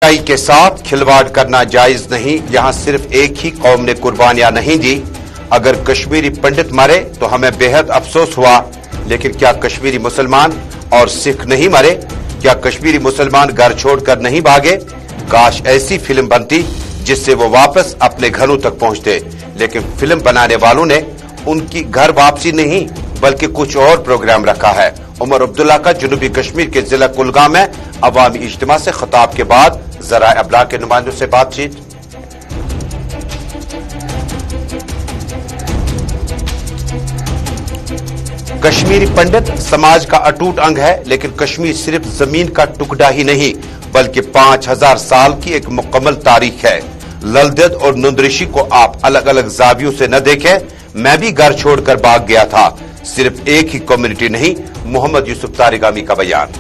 सच्चाई के साथ खिलवाड़ करना जायज नहीं। यहां सिर्फ एक ही कौम ने कुर्बानियां नहीं दी। अगर कश्मीरी पंडित मरे तो हमें बेहद अफसोस हुआ, लेकिन क्या कश्मीरी मुसलमान और सिख नहीं मरे? क्या कश्मीरी मुसलमान घर छोड़कर नहीं भागे? काश ऐसी फिल्म बनती जिससे वो वापस अपने घरों तक पहुंचते, लेकिन फिल्म बनाने वालों ने उनकी घर वापसी नहीं बल्कि कुछ और प्रोग्राम रखा है। उमर अब्दुल्ला का जनूबी कश्मीर के जिला कुलगाम में अवामी इज्तिमा से खिताब के बाद ज़राए अबलाग के नुमाइंदों से बातचीत। कश्मीरी पंडित समाज का अटूट अंग है, लेकिन कश्मीर सिर्फ जमीन का टुकड़ा ही नहीं बल्कि 5000 साल की एक मुकम्मल तारीख है। ललदेद और नुंदरिशी को आप अलग अलग जावियों से न देखें। मैं भी घर छोड़कर भाग गया था। सिर्फ एक ही कम्युनिटी नहीं। मोहम्मद यूसुफ तारिगामी का बयान।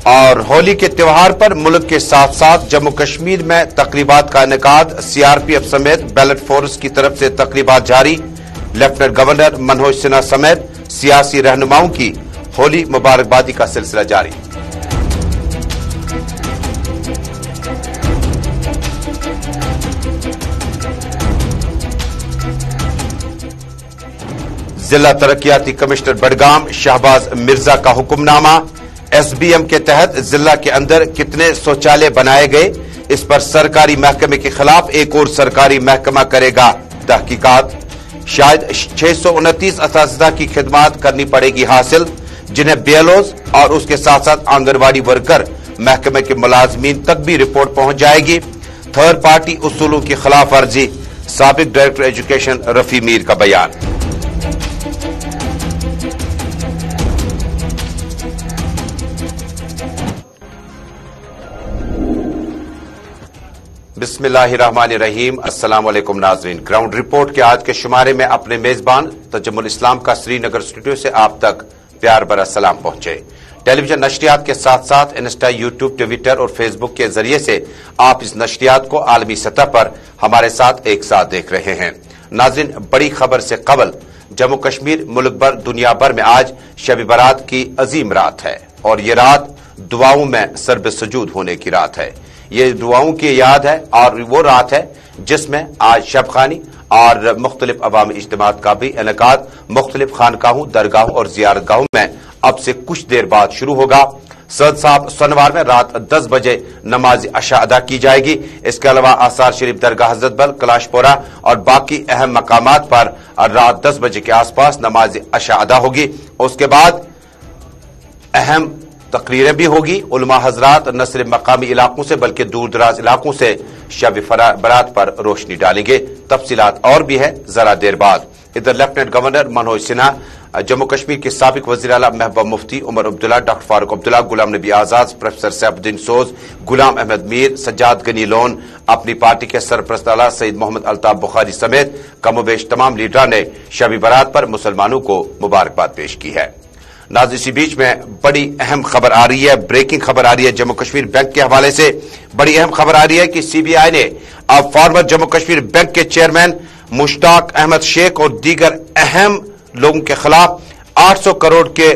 और होली के त्योहार पर मुल्क के साथ साथ जम्मू कश्मीर में तकरीबात का इनेकाद। सीआरपीएफ समेत बैलेट फोर्स की तरफ से तकरीबात जारी। लेफ्टिनेंट गवर्नर मनोज सिन्हा समेत सियासी रहनुमाओं की होली मुबारकबादी का सिलसिला जारी। जिला तरक्याती कमिश्नर बडगाम शहबाज मिर्जा का हुक्मनामा। एसबीएम के तहत जिला के अंदर कितने शौचालय बनाए गए, इस पर सरकारी महकमे के खिलाफ एक और सरकारी महकमा करेगा तहकीकात। शायद 629 असातिज़ा की खिदमात करनी पड़ेगी हासिल, जिन्हें बीएलओज और उसके साथ साथ आंगनवाड़ी वर्कर महकमे के मुलाजमीन तक भी रिपोर्ट पहुंच जाएगी। थर्ड पार्टी उसूलों की खिलाफ वर्जी। साबिक डायरेक्टर एजुकेशन रफी मीर का बयान। बिस्मिल्लाहिर्रहमानिर्रहीम। अस्सलाम वालेकुम नाज़रीन। ग्राउंड रिपोर्ट के आज के शुमारे में अपने मेजबान तजम्मुल इस्लाम का श्रीनगर स्टूडियो से आप तक प्यार भरा सलाम पहुंचे। टेलीविजन नशरियात के साथ साथ इंस्टा, यूट्यूब, ट्विटर और फेसबुक के जरिए से आप इस नशरियात को आलमी सतह पर हमारे साथ एक साथ देख रहे हैं। नाज़रीन, बड़ी खबर से कबल जम्मू कश्मीर, मुल्क भर, दुनिया भर में आज शब बारात की अजीम रात है और ये रात दुआओं में सरबसजूद होने की रात है। ये दुआओं की याद है और वो रात है जिसमें आज शबखानी और मुख्तलिफ अवामी इज्तिमात का भी इनेकाद मुख्तलिफ खानकाहों, दरगाहों और जियारतगाहों में अब से कुछ देर बाद शुरू होगा। सद साहब सनवार में रात 10 बजे नमाज अशा अदा की जाएगी। इसके अलावा आसार शरीफ, दरगाह हजरत बल, कलाशपोरा और बाकी अहम मकामात पर रात 10 बजे के आसपास नमाज अशा अदा होगी। उसके बाद अहम तकरीरें भी होगी। उलमा हजरात न सिर्फ मकामी इलाकों से बल्कि दूर दराज इलाकों से शब बारात पर रोशनी डालेंगे। तफसीलात और भी है जरा देर बाद। इधर लेफ्टिनेंट गवर्नर मनोज सिन्हा, जम्मू कश्मीर के साबिक वजीर आला महबूबा मुफ्ती, उमर अब्दुल्ला, डॉक्टर फारूक अब्दुल्ला, गुलाम नबी आजाद, प्रोफेसर सैफुद्दीन सोज, गुलाम अहमद मीर, सज्जाद गनी लोन, अपनी पार्टी के सरपरस्त आला सईद मोहम्मद अल्ताफ बुखारी समेत कमोबेश तमाम लीडरों ने शब बारात पर मुसलमानों को मुबारकबाद पेश की है। नाज़रीन, इसी बीच में बड़ी अहम खबर आ रही है, ब्रेकिंग खबर आ रही है जम्मू कश्मीर बैंक के हवाले से। बड़ी अहम खबर आ रही है कि सीबीआई ने अब फॉर्मर जम्मू कश्मीर बैंक के चेयरमैन मुश्ताक अहमद शेख और दीगर अहम लोगों के खिलाफ 800 करोड़ के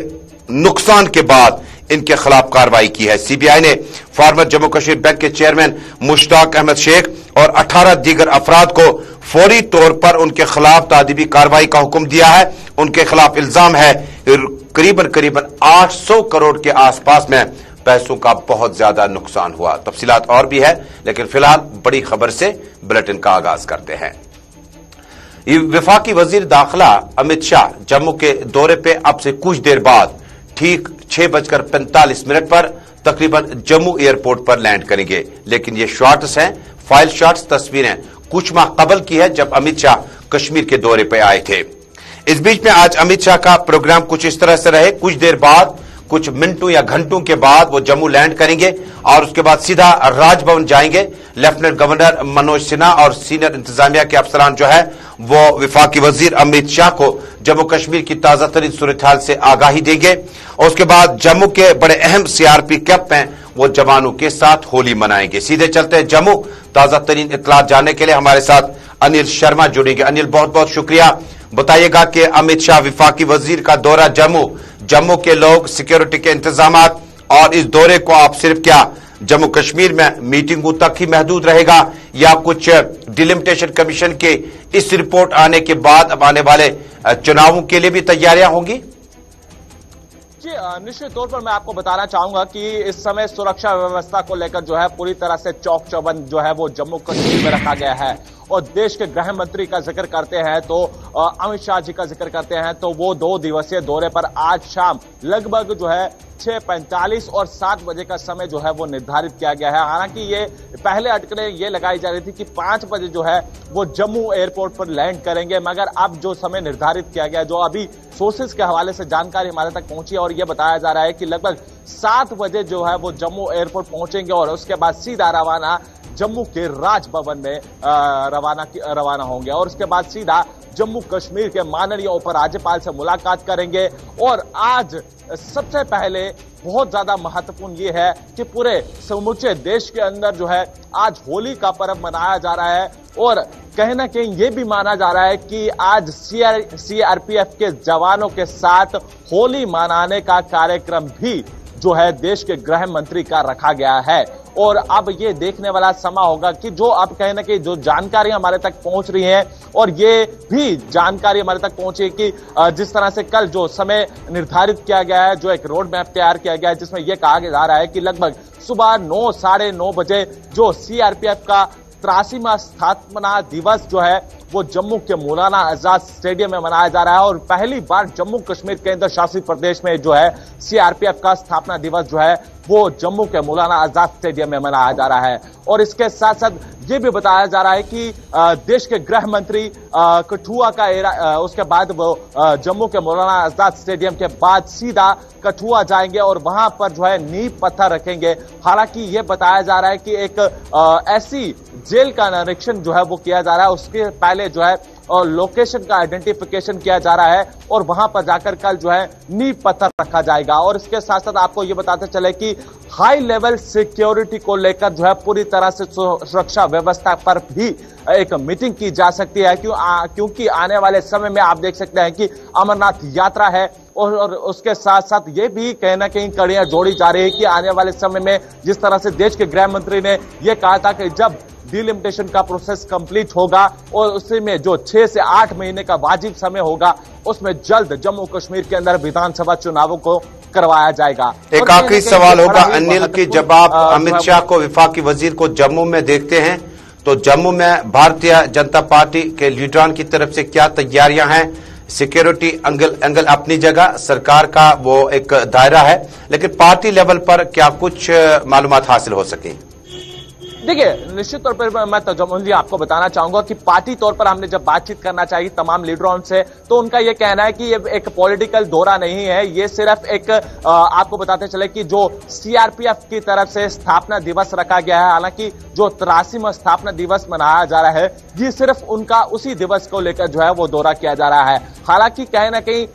नुकसान के बाद इनके खिलाफ कार्रवाई की है। सीबीआई ने फॉर्मर जम्मू कश्मीर बैंक के चेयरमैन मुश्ताक अहमद शेख और 18 दीगर अफराद को फौरी तौर पर उनके खिलाफ तादीबी कार्रवाई का हुक्म दिया है। उनके खिलाफ इल्जाम है करीबन 800 करोड़ के आसपास में पैसों का बहुत ज्यादा नुकसान हुआ। तफसीलात और भी है, लेकिन फिलहाल बड़ी खबर से बुलेटिन का आगाज करते हैं। वफाकी वजीर दाखिला अमित शाह जम्मू के दौरे पे अब से कुछ देर बाद ठीक 6:45 पर तकरीबन जम्मू एयरपोर्ट पर लैंड करेंगे। लेकिन ये शॉट्स हैं, फाइल शॉट्स, तस्वीरें कुछ माह कबल की है जब अमित शाह कश्मीर के दौरे पे आए थे। इस बीच में आज अमित शाह का प्रोग्राम कुछ इस तरह से रहे। कुछ देर बाद, कुछ मिनटों या घंटों के बाद वो जम्मू लैंड करेंगे और उसके बाद सीधा राजभवन जाएंगे। लेफ्टिनेंट गवर्नर मनोज सिन्हा और सीनियर इंतजामिया के अफसरान जो है वो वफाकी वजीर अमित शाह को जम्मू कश्मीर की ताजा तरीन सूरत हाल से आगाही देंगे। और उसके बाद जम्मू के बड़े अहम सीआरपी कैंप में वो जवानों के साथ होली मनाएंगे। सीधे चलते हैं जम्मू। ताजा तरीन इत्तलात जानने के लिए हमारे साथ अनिल शर्मा जुड़ेंगे। अनिल, बहुत बहुत शुक्रिया। बताइएगा कि अमित शाह वफाकी वजीर का दौरा जम्मू के लोग, सिक्योरिटी के इंतजाम और इस दौरे को आप सिर्फ क्या जम्मू कश्मीर में मीटिंगों तक ही महदूद रहेगा या कुछ डिलिमिटेशन कमीशन के इस रिपोर्ट आने के बाद अब आने वाले चुनावों के लिए भी तैयारियां होंगी? जी, निश्चित तौर पर मैं आपको बताना चाहूंगा कि इस समय सुरक्षा व्यवस्था को लेकर जो है पूरी तरह से चौक चौबंद जो है वो जम्मू कश्मीर में रखा गया है। और देश के गृह मंत्री का जिक्र करते हैं तो अमित शाह जी का जिक्र करते हैं तो वो 2 दिवसीय दौरे पर आज शाम लगभग जो है 6:45 और 7 बजे का समय जो है वो निर्धारित किया गया है। हालांकि ये पहले अटकलें ये लगाई जा रही थी कि 5 बजे जो है वो जम्मू एयरपोर्ट पर लैंड करेंगे, मगर अब जो समय निर्धारित किया गया, जो अभी सोर्सेज के हवाले से जानकारी हमारे तक पहुंची है और ये बताया जा रहा है कि लगभग 7 बजे जो है वो जम्मू एयरपोर्ट पहुंचेंगे और उसके बाद सीधा रवाना जम्मू के राजभवन में रवाना होंगे और उसके बाद सीधा जम्मू कश्मीर के माननीय उपराज्यपाल से मुलाकात करेंगे। और आज सबसे पहले बहुत ज्यादा महत्वपूर्ण ये है कि पूरे समूचे देश के अंदर जो है आज होली का पर्व मनाया जा रहा है और कहीं ना कहीं ये भी माना जा रहा है कि आज सीआरपीएफ के जवानों के साथ होली मनाने का कार्यक्रम भी जो है देश के गृह मंत्री का रखा गया है। और अब ये देखने वाला समय होगा कि जो अब कहीं ना कहीं जो जानकारी हमारे तक पहुंच रही है और ये भी जानकारी हमारे तक पहुंची कि जिस तरह से कल जो समय निर्धारित किया गया है, जो एक रोड मैप तैयार किया गया है जिसमें यह कहा जा रहा है कि लगभग सुबह 9 साढ़े 9 बजे जो सीआरपीएफ का 83वां स्थापना दिवस जो है वो जम्मू के मौलाना आजाद स्टेडियम में मनाया जा रहा है और पहली बार जम्मू कश्मीर केंद्र शासित प्रदेश में जो है सीआरपीएफ का स्थापना दिवस जो है वो जम्मू के मौलाना आजाद स्टेडियम में मनाया जा रहा है। और इसके साथ साथ ये भी बताया जा रहा है कि देश के गृह मंत्री कठुआ का उसके बाद वो जम्मू के मौलाना आजाद स्टेडियम के बाद सीधा कठुआ जाएंगे और वहां पर जो है नींव पत्थर रखेंगे। हालांकि ये बताया जा रहा है कि एक ऐसी जेल का निरीक्षण जो है वो किया जा रहा है, उसके पहले जो है और लोकेशन का आइडेंटिफिकेशन किया जा रहा है और वहां पर जाकर कल जो है नींव पत्थर रखा जाएगा। और इसके साथ साथ आपको ये बताते चले कि हाई लेवल सिक्योरिटी को लेकर जो है पूरी तरह से सुरक्षा व्यवस्था पर भी एक मीटिंग की जा सकती है क्योंकि आने वाले समय में आप देख सकते हैं कि अमरनाथ यात्रा है और उसके साथ साथ ये भी कहीं ना कहीं कड़ियां जोड़ी जा रही है कि आने वाले समय में जिस तरह से देश के गृह मंत्री ने यह कहा था कि जब डिलिमिटेशन का प्रोसेस कंप्लीट होगा और उसी में जो 6 से 8 महीने का वाजिब समय होगा उसमें जल्द जम्मू कश्मीर के अंदर विधानसभा चुनावों को करवाया जाएगा। एक आखिरी सवाल होगा अनिल की, जब आप अमित शाह को वफाकी वजीर को जम्मू में देखते हैं तो जम्मू में भारतीय जनता पार्टी के लीडरान की तरफ से क्या तैयारियां हैं? सिक्योरिटी एंगल अपनी जगह, सरकार का वो एक दायरा है, लेकिन पार्टी लेवल पर क्या कुछ मालूमात हासिल हो सके? देखिए, निश्चित तौर पर मैं तजम्मुल जी आपको बताना चाहूंगा कि पार्टी तौर पर हमने जब बातचीत करना चाहिए तमाम लीडरों से तो उनका यह कहना है कि ये एक पॉलिटिकल दौरा नहीं है, ये सिर्फ एक आपको बताते चले कि जो सीआरपीएफ की तरफ से स्थापना दिवस रखा गया है, हालांकि जो 83वां स्थापना दिवस मनाया जा रहा है ये सिर्फ उनका उसी दिवस को लेकर जो है वो दौरा किया जा रहा है। हालांकि कहीं ना कहीं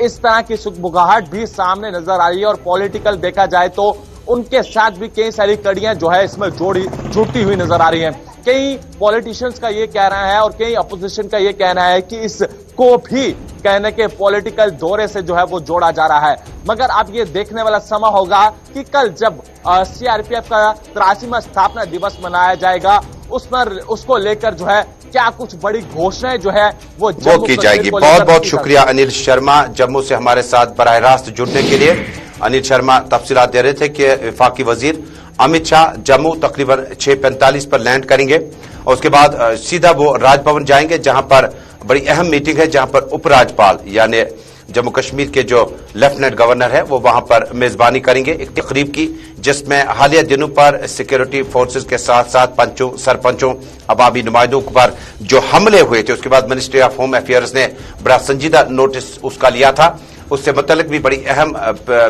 इस तरह की सुगबुगाहट भी सामने नजर आ रही है और पॉलिटिकल देखा जाए तो उनके साथ भी कई सारी कड़ियां जो है इसमें जुड़ती हुई नजर आ रही हैं। कई पॉलिटिशियंस का ये कहना है और कई अपोजिशन का ये कहना है कि इसको भी कहने के पॉलिटिकल दौरे से जो है वो जोड़ा जा रहा है। मगर अब ये देखने वाला समय होगा कि कल जब सीआरपीएफ का 83वां स्थापना दिवस मनाया जाएगा उस पर उसको लेकर जो है क्या कुछ बड़ी घोषणाएं जो है वो की जाएगी। बहुत बहुत शुक्रिया अनिल शर्मा जम्मू से हमारे साथ बराह रास्त जुड़ने के लिए। अनिल शर्मा तफसीलात दे रहे थे कि वफाकी वजीर अमित शाह जम्मू तकरीबन 6:45 पर लैंड करेंगे और उसके बाद सीधा वो राजभवन जाएंगे जहां पर बड़ी अहम मीटिंग है, जहां पर उपराज्यपाल यानी जम्मू कश्मीर के जो लेफ्टिनेंट गवर्नर है वो वहां पर मेजबानी करेंगे एक तकरीब की, जिसमें हालिया दिनों पर सिक्योरिटी फोर्सेस के साथ साथ पंचों, सरपंचों, अवामी नुमाइंदों पर जो हमले हुए थे उसके बाद मिनिस्ट्री ऑफ होम अफेयर्स ने बड़ा संजीदा नोटिस उसका लिया था। उससे मुतल्लिक भी बड़ी अहम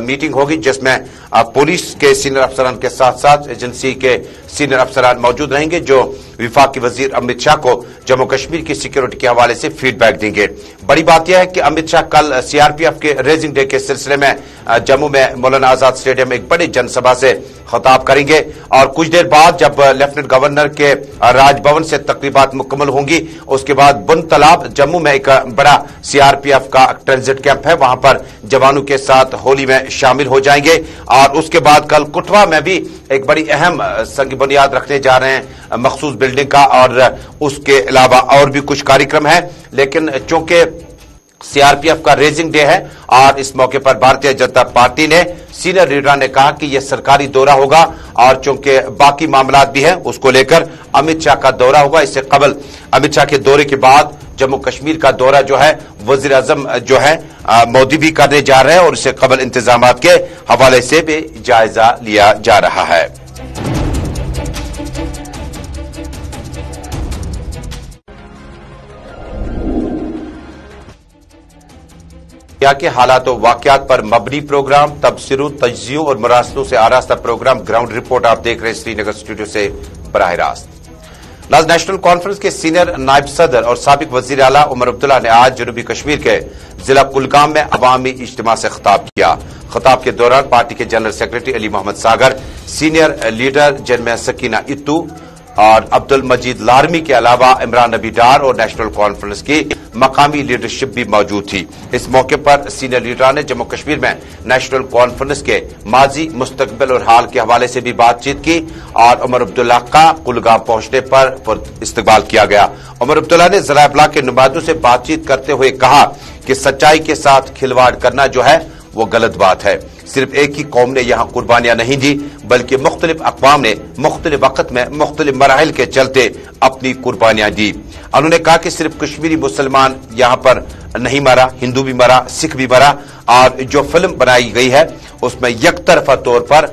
मीटिंग होगी जिसमें पुलिस के सीनियर अफसरान के साथ साथ एजेंसी के सीनियर अफसरान मौजूद रहेंगे जो वफाकी वजीर अमित शाह को जम्मू कश्मीर की सिक्योरिटी के हवाले से फीडबैक देंगे। बड़ी बात यह है कि अमित शाह कल सीआरपीएफ के रेजिंग डे के सिलसिले में जम्मू में मौलाना आजाद स्टेडियम में एक बड़ी जनसभा से खिताब करेंगे और कुछ देर बाद जब लेफ्टिनेंट गवर्नर के राजभवन से तकरीबात मुकम्मल होंगी उसके बाद बुन तालाब जम्मू में एक बड़ा सीआरपीएफ का ट्रांजिट कैंप है, वहां पर जवानों के साथ होली में शामिल हो जाएंगे और उसके बाद कल कुटवा में भी एक बड़ी अहम संग बुनियाद रखने जा रहे हैं मखसूस बिल्डिंग का और उसके अलावा और भी कुछ कार्यक्रम है। लेकिन चूंकि सीआरपीएफ का रेजिंग डे है और इस मौके पर भारतीय जनता पार्टी ने सीनियर लीडर ने कहा कि यह सरकारी दौरा होगा और चूंकि बाकी मामलात भी हैं उसको लेकर अमित शाह का दौरा होगा। इससे कबल अमित शाह के दौरे के बाद जम्मू कश्मीर का दौरा जो है वजीर आजम जो है मोदी भी करने जा रहे हैं और इससे कबल इंतजामात के हवाले से भी जायजा लिया जा रहा है। के हालात और वाकयात पर मबनी प्रोग्राम तबसरों तज्जियों और मरासलों से आरास्ता प्रोग्राम ग्राउंड रिपोर्ट आप देख रहे हैं श्रीनगर स्टूडियो से बराह रास्त। नेशनल कॉन्फ्रेंस के सीनियर नायब सदर और साबिक वजीर आला उमर अब्दुल्ला ने आज जनूबी कश्मीर के जिला कुलगाम में अवामी इज्तिमा से खिताब किया। खिताब के दौरान पार्टी के general secretary Ali Mohammad Sagar, senior leader जिनमें सकीना इत्तू और अब्दुल मजीद लारमी के अलावा इमरान नबी डार और नेशनल कॉन्फ्रेंस की मकामी लीडरशिप भी मौजूद थी। इस मौके पर सीनियर लीडर ने जम्मू कश्मीर में नेशनल कॉन्फ्रेंस के माजी, मुस्तकबिल और हाल के हवाले से भी बातचीत की और उमर अब्दुल्ला का कुलगाम पहुंचने पर इस्तकबाल किया गया। उमर अब्दुल्ला ने ज़रा इब्लाग के नुमाइंदों से बातचीत करते हुए कहा कि सच्चाई के साथ खिलवाड़ करना जो है वो गलत बात है। सिर्फ एक ही कौम ने यहाँ कुर्बानियां नहीं दी बल्कि मुख्तलिफ अक़वाम ने मुख्तलिफ वक्त में मुख्तलिफ मराहिल के चलते अपनी कुर्बानियां दी। उन्होंने कहा कि सिर्फ कश्मीरी मुसलमान यहाँ पर नहीं मरा, हिंदू भी मरा, सिख भी मरा और जो फिल्म बनाई गई है उसमें यकतरफा तौर पर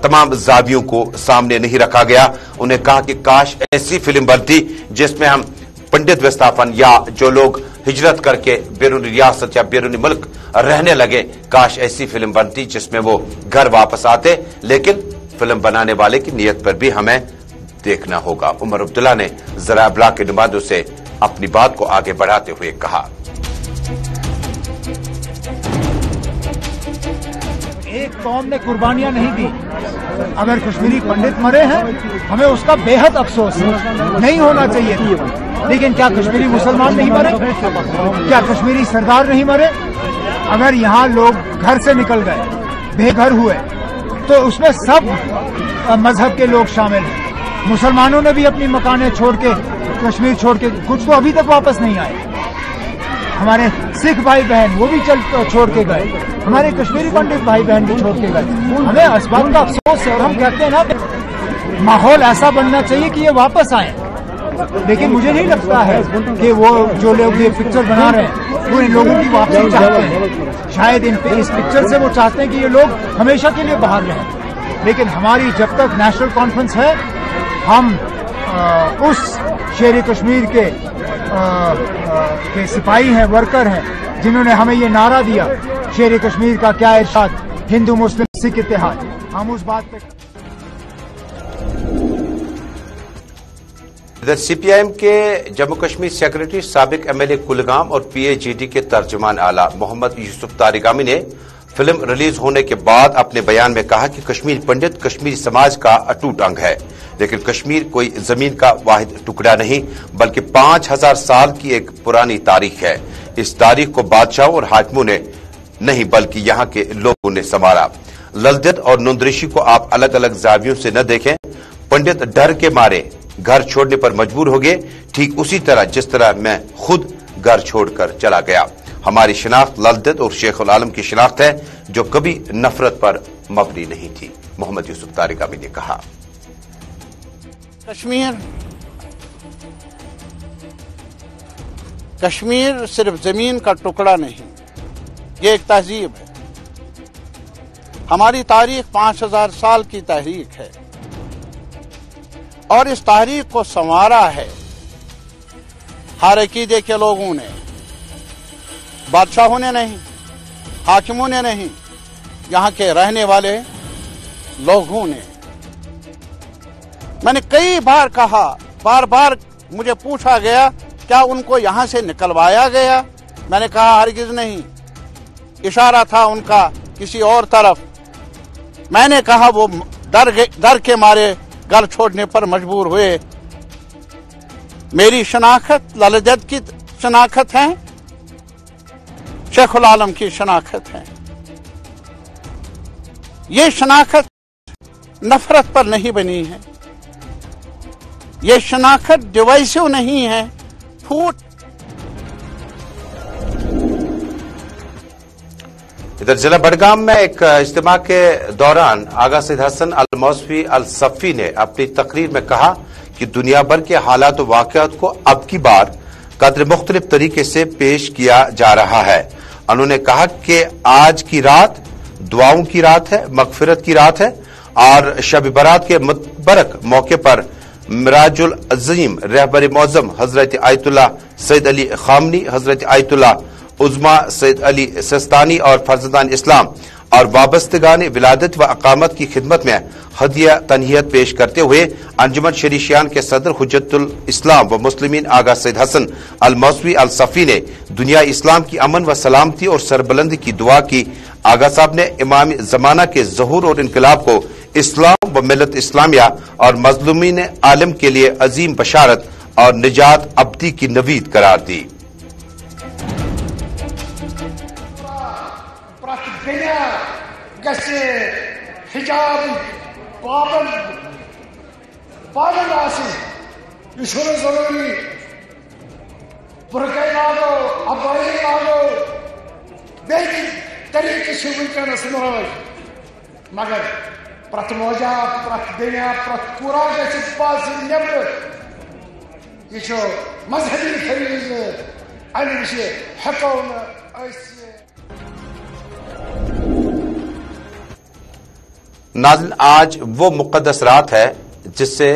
तमाम जावियों को सामने नहीं रखा गया। उन्हें कहा कि काश ऐसी फिल्म बनती जिसमें हम पंडित विस्थापन या जो लोग हिजरत करके बैरूनी रियासत या बैरूनी मुल्क रहने लगे, काश ऐसी फिल्म बनती जिसमें वो घर वापस आते। लेकिन फिल्म बनाने वाले की नीयत पर भी हमें देखना होगा। उमर अब्दुल्ला ने ज़रा इब्लाग के नुमाइंदों से अपनी बात को आगे बढ़ाते हुए कहा, एक कौम ने कुर्बानियां नहीं दी। अगर कश्मीरी पंडित मरे हैं हमें उसका बेहद अफसोस है, नहीं होना चाहिए था। लेकिन क्या कश्मीरी मुसलमान नहीं मरे? क्या कश्मीरी सरदार नहीं मरे? अगर यहाँ लोग घर से निकल गए, बेघर हुए, तो उसमें सब मजहब के लोग शामिल हैं। मुसलमानों ने भी अपनी मकानें छोड़ के, कश्मीर छोड़ के, कुछ तो अभी तक वापस नहीं आए। हमारे सिख भाई बहन वो भी छोड़ के गए, हमारे कश्मीरी पंडित भाई बहन भी छोड़ के गए। हमें इस बात का अफसोस है और हम कहते हैं ना, माहौल ऐसा बनना चाहिए कि ये वापस आए। लेकिन मुझे नहीं लगता है कि वो जो लोग ये पिक्चर बना रहे हैं वो इन लोगों की वापसी चाहते हैं। शायद इस पिक्चर से वो चाहते हैं कि ये लोग हमेशा के लिए बाहर रहें। लेकिन हमारी जब तक नेशनल कॉन्फ्रेंस है, हम उस शेर कश्मीर के सिपाही हैं, वर्कर हैं, जिन्होंने हमें ये नारा दिया, शेर कश्मीर का क्या इरशाद, हिंदू मुस्लिम सिख इत्तेहाद, हम उस बात पे। इधर सीपीआईएम के जम्मू कश्मीर सेक्रेटरी साबिक एमएलए कुलगाम और पीएजीडी के तर्जुमान आला मोहम्मद यूसुफ तारिगामी ने फिल्म रिलीज होने के बाद अपने बयान में कहा कि कश्मीर पंडित कश्मीरी समाज का अटूट अंग है। लेकिन कश्मीर कोई जमीन का वाहिद टुकड़ा नहीं बल्कि 5000 साल की एक पुरानी तारीख है। इस तारीख को बादशाहों और हाकिमों ने नहीं बल्कि यहाँ के लोगों ने संवारा। ललदत और नुंदरिशी को आप अलग अलग जावियों से न देखें। पंडित डर के मारे घर छोड़ने पर मजबूर हो गए, ठीक उसी तरह जिस तरह मैं खुद घर छोड़कर चला गया। हमारी शिनाख्त ललदत और शेख उल आलम की शिनाख्त है जो कभी नफरत पर मबनी नहीं थी, मोहम्मद यूसुफ तारिगामी ने कहा। कश्मीर सिर्फ जमीन का टुकड़ा नहीं, ये एक तहजीब है। हमारी तारीख 5000 साल की तारीख है और इस तारीख को संवारा है हर अकीदे के लोगों ने, बादशाहों ने नहीं, हाकिमों ने नहीं, यहाँ के रहने वाले लोगों ने। मैंने कई बार कहा बार बार मुझे पूछा गया क्या उनको यहाँ से निकलवाया गया। मैंने कहा हरगिज नहीं, इशारा था उनका किसी और तरफ। मैंने कहा वो डर के मारे घर छोड़ने पर मजबूर हुए। मेरी शनाख्त ललजद की शनाख्त है, शेखुल आलम की शनाख्त है। ये शनाख्त नफरत पर नहीं बनी है, ये शनाख्त डिवाइसिव नहीं है, फूट। इधर जिला बडगाम में एक इज्तिमा के दौरान आगा सैयद हसन अल मौसवी अल सफ़ी ने अपनी तकरीर में कहा कि दुनिया भर के हालात और वाक़यात को अब की बार कदर मुख्तलिफ तरीके से पेश किया जा रहा है। उन्होंने कहा कि आज की रात दुआओं की रात है, मगफिरत की रात है और शब बरात के मुबारक मौके पर मिराजुल अजीम रहबर मौज़म हजरत आयतुल्लाह सैयद अली खामनी, हजरत आयतुल्लाह उज़्मा सैयद अली सिस्तानी और फर्जदान इस्लाम और वाबस्तगान विलादत व अकामत की खिदमत में हदिया तनहियत पेश करते हुए अंजुमन शरीशियान के सदर हुज्जतुल इस्लाम व मुस्लिमीन आगा सैयद हसन अल मौसवी अल सफ़ी ने दुनिया इस्लाम की अमन व सलामती और सरबलंदी की दुआ की। आगा साहब ने इमाम जमाना के ज़हूर और इनकलाब को इस्लाम व मिलत इस्लामिया और मजलूमीन आलम के लिए अजीम बशारत और निजात अब्दी की नवीद करार दी। हिजाब पाबंद जरूरी बुरके लागो अबाई लागो बेहद तरीके से वनकस मगर प्रत मोजा प्रत दुनिया प्रत कुरा गस नबर यह मजहबी फरीज अमे हेको नाज़रीन, आज वो मुक़द्दस रात है जिससे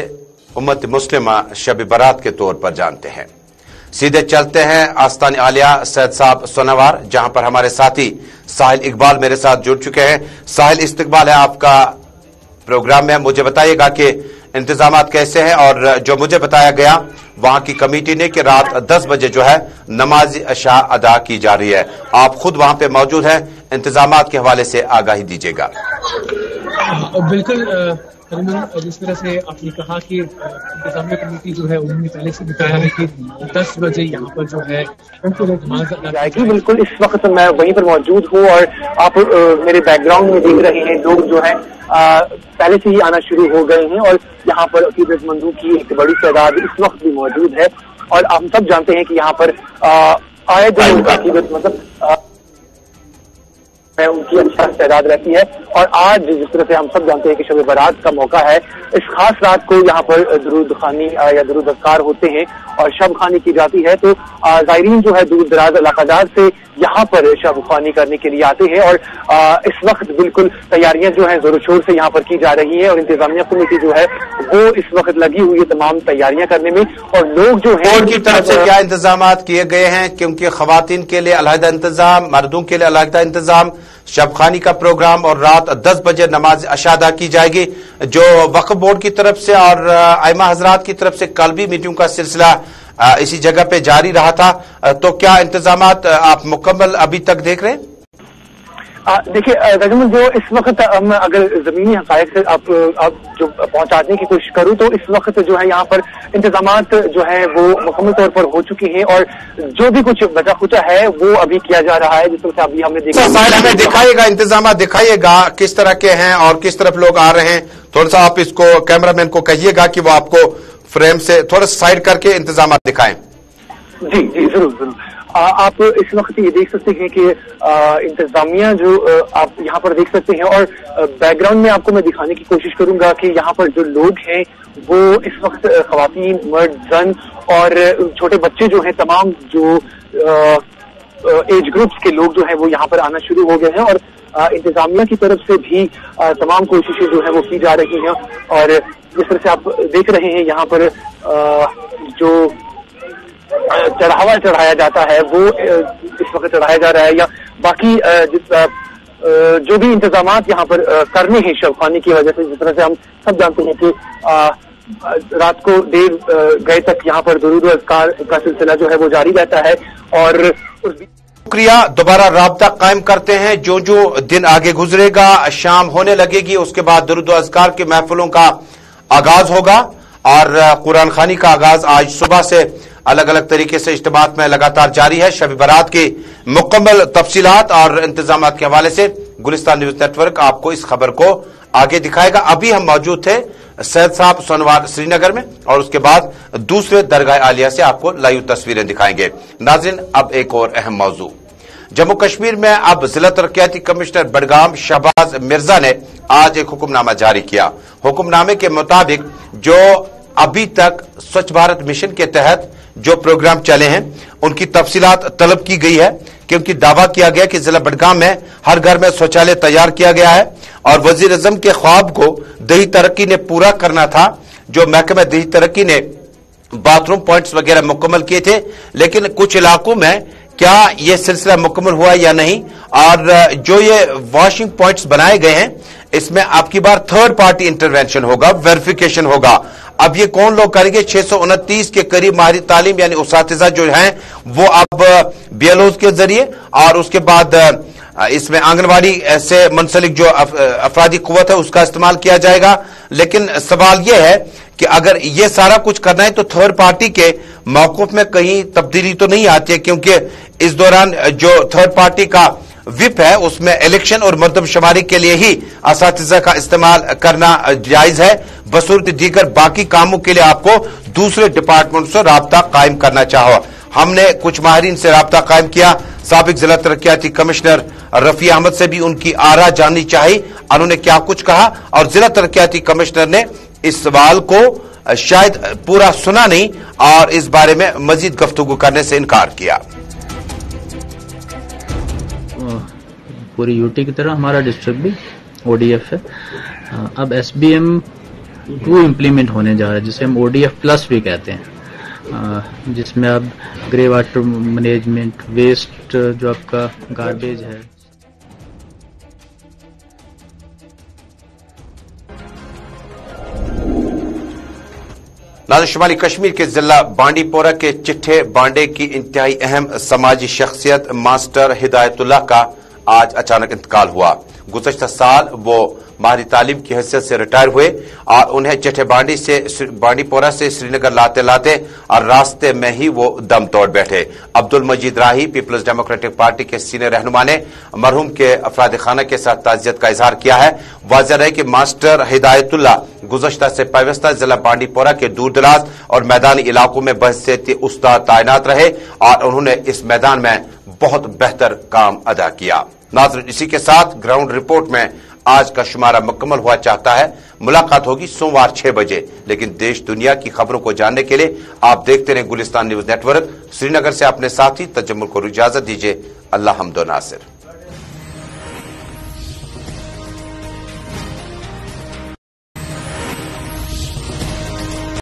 उम्मत मुस्लिमा शब बरात के तौर पर जानते हैं। सीधे चलते हैं आस्तान आलिया सैयद साहब सोनावार, जहां पर हमारे साथी साहिल इकबाल मेरे साथ जुड़ चुके हैं। साहिल, इस्तकबाल है आपका प्रोग्राम में। मुझे बताइएगा कि इंतजामात कैसे हैं और जो मुझे बताया गया वहां की कमेटी ने कि रात 10 बजे जो है नमाज अशा अदा की जा रही है। आप खुद वहां पे मौजूद हैं, इंतजामात के हवाले से आगाही दीजिएगा। बिल्कुल, जिस तरह से आपने कहा कि इंतजामिया कमेटी जो है उन्होंने पहले से बताया है कि 10 बजे यहाँ पर जो है नमाज अदा जाएगी। बिल्कुल, इस वक्त मैं वहीं पर मौजूद हूँ और आप मेरे बैकग्राउंड में देख रहे हैं लोग जो है पहले से ही आना शुरू हो गए हैं और यहाँ पर अकीदतमंदों की एक बड़ी तादाद इस वक्त भी मौजूद है। और हम सब जानते हैं कि यहाँ पर आए दिन अकीदत मतलब उनकी अच्छा तादाद रहती है। और आज जिस तरह से हम सब जानते हैं कि शब बारात का मौका है, इस खास रात को यहाँ पर दुरूद खानी या दुरूद अज़कार होते हैं और शब खानी की जाती है। तो ज़ायरीन जो है दूर दराज इलाक़ादार से यहाँ पर शब खानी करने के लिए आते हैं और इस वक्त बिल्कुल तैयारियां जो है जोर शोर से यहाँ पर की जा रही है और इंतजामिया कमेटी जो है वो इस वक्त लगी हुई है तमाम तैयारियां करने में। और लोग जो है बोर्ड की तरफ से क्या इंतजामात किए गए हैं, क्योंकि खवातीन के लिए अलहदा इंतजाम, मर्दों के लिए अलहदा इंतजाम, शबखानी का प्रोग्राम और रात 10 बजे नमाज अशा अदा की जाएगी। जो वक्फ बोर्ड की तरफ से और आइमा हजरात की तरफ से कल भी मीटिंग का सिलसिला इसी जगह पे जारी रहा था, तो क्या इंतजामात आप मुकम्मल अभी तक देख रहे हैं? देखिए रजमुल, जो इस वक्त हम अगर जमीनी हक़ाइक़ से आप जो पहुंचाने की कोशिश करूं तो इस वक्त जो है यहाँ पर इंतजामात जो है वो मुकम्मल तौर पर हो चुके हैं और जो भी कुछ बचा खुचा है वो अभी किया जा रहा है। जिस तरह से अभी हमने देखा, हमें दिखाइएगा, इंतजामात दिखाइएगा किस तरह के हैं और किस तरफ लोग आ रहे हैं। थोड़ा सा आप इसको कैमरामैन को कहिएगा कि वो आपको फ्रेम से थोड़ा साइड करके इंतजामात दिखाएं। जी जी, जरूर जरूर। आप इस वक्त ये देख सकते हैं कि इंतजामिया जो आप यहाँ पर देख सकते हैं और बैकग्राउंड में आपको मैं दिखाने की कोशिश करूंगा कि यहाँ पर जो लोग हैं वो इस वक्त खवातीन, मर्द, जन और छोटे बच्चे जो हैं, तमाम जो एज ग्रुप्स के लोग जो हैं वो यहाँ पर आना शुरू हो गए हैं और इंतजामिया की तरफ से भी तमाम कोशिशें जो है वो की जा रही हैं। और जिस तरह से आप देख रहे हैं यहाँ पर जो चढ़ावा चढ़ाया जाता है वो इस वक्त चढ़ाया जा रहा है या बाकी जो भी इंतजामात यहाँ पर करने हैं शवखानी की वजह से, जिस तरह से हम सब जानते हैं कि रात को देर गए तक यहाँ पर दुरूद व अज़कार का सिलसिला जो है वो जारी रहता है। और उस शुक्रिया, दोबारा राब्ता कायम करते हैं। जो जो दिन आगे गुजरेगा, शाम होने लगेगी, उसके बाद दुरूद व अज़कार की महफिलों का आगाज होगा और कुरान खानी का आगाज आज सुबह से अलग अलग तरीके से इज्तिमात में लगातार जारी है। शब बारात की मुकम्मल तफसीलात और इंतजामात के हवाले से गुलिस्तान न्यूज नेटवर्क आपको इस खबर को आगे दिखाएगा। अभी हम मौजूद थे सैयद साहब सोनवार श्रीनगर में और उसके बाद दूसरे दरगाह आलिया से आपको लाइव तस्वीरें दिखाएंगे। नाज़रीन, अब एक और अहम मौजू, जम्मू कश्मीर में अब जिला तरक्याती कमिश्नर बडगाम शहबाज मिर्जा ने आज एक हुक्मनामा जारी किया। हुक्मनामे के मुताबिक जो अभी तक स्वच्छ भारत मिशन के तहत जो प्रोग्राम चले हैं उनकी तफसीलात तलब की गई है, क्योंकि दावा किया गया कि जिला बडगाम में हर घर में शौचालय तैयार किया गया है और वजीर आज़म के ख्वाब को दही तरक्की ने पूरा करना था। जो महकमा दही तरक्की ने बाथरूम पॉइंट्स वगैरह मुकम्मल किए थे, लेकिन कुछ इलाकों में क्या यह सिलसिला मुकम्मल हुआ या नहीं, और जो ये वॉशिंग पॉइंट्स बनाए गए हैं इसमें आपकी बार थर्ड पार्टी इंटरवेंशन होगा, वेरिफिकेशन होगा। अब ये कौन लोग करेंगे? 629 के करीब माहिर तालीम यानी उसातिज़ा जो हैं वो अब बीएलओज के जरिए और उसके बाद इसमें आंगनवाड़ी से मुंसलिक जो अफरादी कुव्वत है उसका इस्तेमाल किया जाएगा। लेकिन सवाल यह है कि अगर ये सारा कुछ करना है तो थर्ड पार्टी के मौक़िफ़ में कहीं तब्दीली तो नहीं आती है, क्योंकि इस दौरान जो थर्ड पार्टी का विप है उसमें इलेक्शन और मर्दमशुमारी के लिए ही असातिज़ा का इस्तेमाल करना जायज है। बसूरत दीगर बाकी कामों के लिए आपको दूसरे डिपार्टमेंट से राब्ता कायम करना चाहो। हमने कुछ माहिरीन से राब्ता कायम किया। साबिक जिला तरक्याती कमिश्नर रफी अहमद से भी उनकी आरा जाननी चाहिए, उन्होंने क्या कुछ कहा, और जिला तरक्याती कमिश्नर ने इस सवाल को शायद पूरा सुना नहीं और इस बारे में मजीद गुफ्तगू करने से इनकार किया। पूरी यूटी की तरह हमारा डिस्ट्रिक्ट भी ओडीएफ है। अब एसबीएम 2 इम्प्लीमेंट होने जा रहा है, जिसे हम ओडीएफ प्लस भी कहते हैं, जिसमें अब ग्रे वाटर मैनेजमेंट, वेस्ट जो आपका गार्बेज है। नाज़रीन, शुमाली कश्मीर के जिला बांडीपोरा के चिट्ठे बांडे की इंतहाई अहम समाजी शख्सियत मास्टर हिदायतुल्लाह का आज अचानक इंतकाल हुआ। गुज़श्ता साल वो माहिर तालीम की हैसियत से रिटायर हुए और उन्हें चिट्ठे बांडीपोरा से श्रीनगर लाते लाते और रास्ते में ही वो दम तोड़ बैठे। अब्दुल मजीद राही पीपल्स डेमोक्रेटिक पार्टी के सीनियर रहनुमा ने मरहूम के अफराद खाना के साथ ताज़ियत का इजहार किया है। वाज़ेह रहे कि मास्टर हिदायतुल्लाह गुज़श्ता से पैवस्ता जिला बांडीपोरा के दूर दराज और मैदानी इलाकों में बहसीयती उस्ताद तैनात रहे और उन्होंने इस मैदान में बहुत बेहतर काम अदा किया। नाज़रीन, इसी के साथ ग्राउंड रिपोर्ट में आज का शुमारा मुकम्मल हुआ चाहता है। मुलाकात होगी सोमवार 6 बजे, लेकिन देश दुनिया की खबरों को जानने के लिए आप देखते रहे गुलिस्तान न्यूज नेटवर्क। श्रीनगर से अपने साथी तजम्मुल को इजाजत दीजिए। अल्लाह हम्दो नासिर।